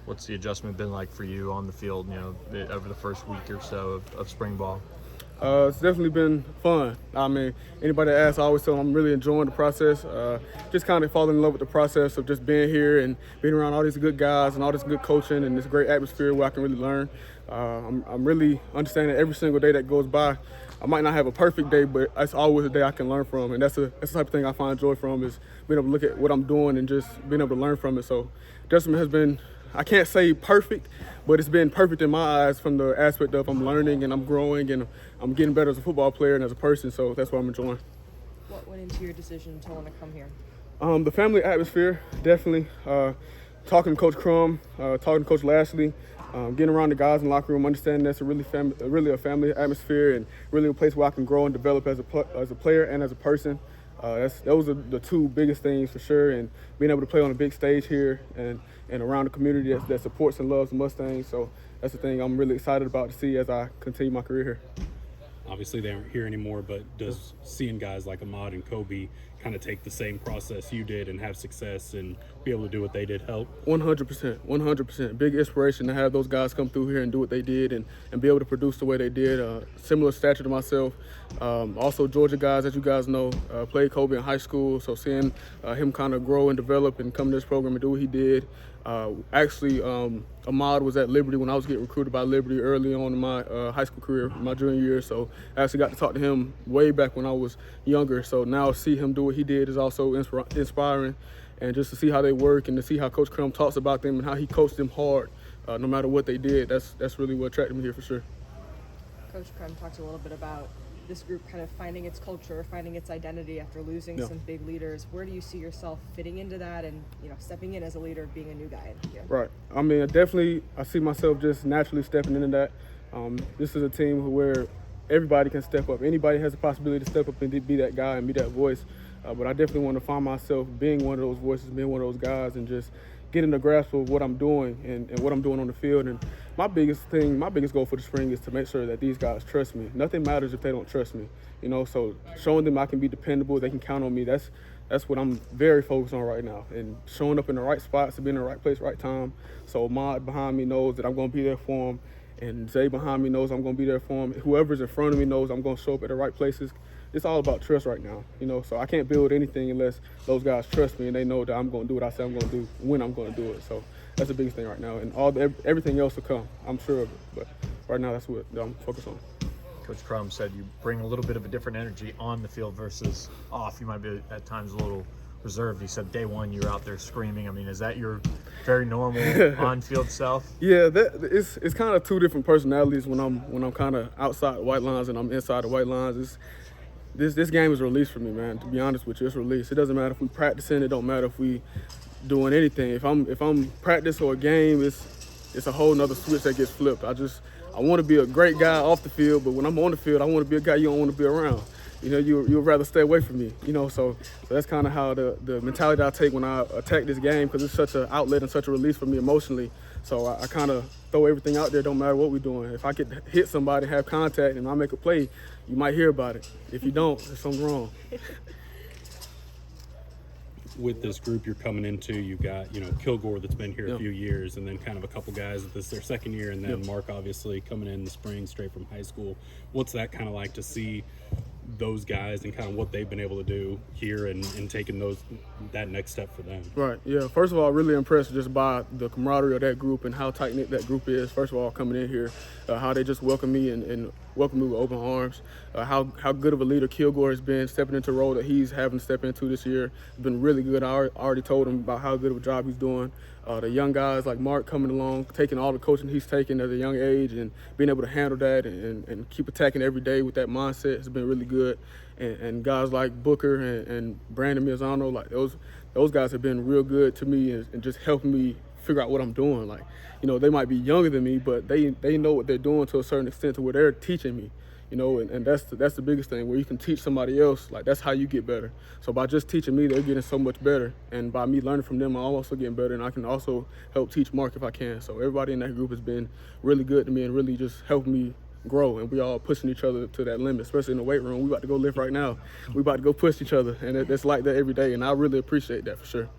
What's the adjustment been like for you on the field, over the first week or so of spring ball? It's definitely been fun. I mean, anybody that asks, I always tell them I'm really enjoying the process. Just kind of falling in love with the process of just being here and being around all these good guys and all this good coaching and this great atmosphere where I can really learn. I'm really understanding every single day that goes by. I might not have a perfect day, but it's always a day I can learn from, and that's the type of thing I find joy from, is being able to look at what I'm doing and just being able to learn from it. So adjustment has been, I can't say perfect, but it's been perfect in my eyes from the aspect of I'm learning and I'm growing and I'm getting better as a football player and as a person, so that's what I'm enjoying. What went into your decision to want to come here? The family atmosphere, definitely. Talking to Coach Crum, talking to Coach Lashley, getting around the guys in the locker room, understanding that's really a family atmosphere and really a place where I can grow and develop as a player and as a person. Those are the two biggest things for sure, and being able to play on a big stage here and around the community that supports and loves the Mustangs. So that's the thing I'm really excited about to see as I continue my career here. Obviously they aren't here anymore, but does seeing guys like Ahmad and Kobe kind of take the same process you did and have success and be able to do what they did help? 100%. Big inspiration to have those guys come through here and do what they did and be able to produce the way they did. Similar stature to myself. Also Georgia guys, as you guys know, played Kobe in high school, so seeing him kind of grow and develop and come to this program and do what he did. Ahmad was at Liberty when I was getting recruited by Liberty early on in my high school career, my junior year. So I actually got to talk to him way back when I was younger. So now to see him do what he did is also inspiring. And just to see how they work and to see how Coach Crum talks about them and how he coached them hard, no matter what they did, that's really what attracted me here for sure. Coach Crum talked a little bit about this group kind of finding its culture, finding its identity after losing some big leaders. Where do you see yourself fitting into that and, stepping in as a leader, being a new guy here? Right. I mean, I see myself just naturally stepping into that. This is a team where everybody can step up. Anybody has the possibility to step up and be that guy and be that voice. But I definitely want to find myself being one of those voices, being one of those guys, and just getting a grasp of what I'm doing and what I'm doing on the field. And my biggest goal for the spring is to make sure that these guys trust me. Nothing matters if they don't trust me, so showing them I can be dependable, they can count on me, that's what I'm very focused on right now. And showing up in the right spots and being in the right place, right time. So Ahmad behind me knows that I'm going to be there for him, and Zay behind me knows I'm going to be there for him. Whoever's in front of me knows I'm going to show up at the right places. It's all about trust right now, so I can't build anything unless those guys trust me and they know that I'm going to do what I say I'm going to do when I'm going to do it. So that's the biggest thing right now, and everything else will come, I'm sure of it, but right now that's what I'm focused on. Coach Crum said you bring a little bit of a different energy on the field versus off. You might be at times a little reserved. He said day one you're out there screaming. I mean, is that your very normal on-field self? Yeah, it's kind of two different personalities when I'm kind of outside the white lines and I'm inside the white lines. This game is release for me, man. To be honest with you, it's release. It doesn't matter if we practicing. It don't matter if we doing anything. If I'm practice or a game, it's a whole nother switch that gets flipped. I want to be a great guy off the field, but when I'm on the field, I want to be a guy you don't want to be around. You'd rather stay away from me. So that's kind of how the mentality I take when I attack this game, because it's such an outlet and such a release for me emotionally. So I kind of throw everything out there, don't matter what we're doing. If I could hit somebody, have contact, and I make a play, you might hear about it. If you don't, there's something wrong. With this group you're coming into, you've got, Kilgore that's been here a few years, and then kind of a couple guys that this is their second year, and then Mark obviously coming in the spring straight from high school. What's that kind of like to see those guys and kind of what they've been able to do here and taking that next step for them? Right, yeah. First of all, really impressed just by the camaraderie of that group and how tight-knit that group is. First of all, coming in here, how they just welcome me and welcome me with open arms. How good of a leader Kilgore has been, stepping into a role that he's having to step into this year. It's been really good. I already told him about how good of a job he's doing. The young guys like Mark coming along, taking all the coaching he's taken at a young age and being able to handle that and keep attacking every day with that mindset has been really good. And guys like Booker and Brandon Mizzano, like those guys have been real good to me and just helping me figure out what I'm doing. Like, they might be younger than me, but they know what they're doing to a certain extent to where they're teaching me. And that's the biggest thing, where you can teach somebody else. Like, that's how you get better. So by just teaching me, they're getting so much better. And by me learning from them, I'm also getting better, and I can also help teach Mark if I can. So everybody in that group has been really good to me and really just helping me grow, and we all pushing each other to that limit, especially in the weight room. We about to go lift right now. We about to go push each other, and it's like that every day, and I really appreciate that for sure.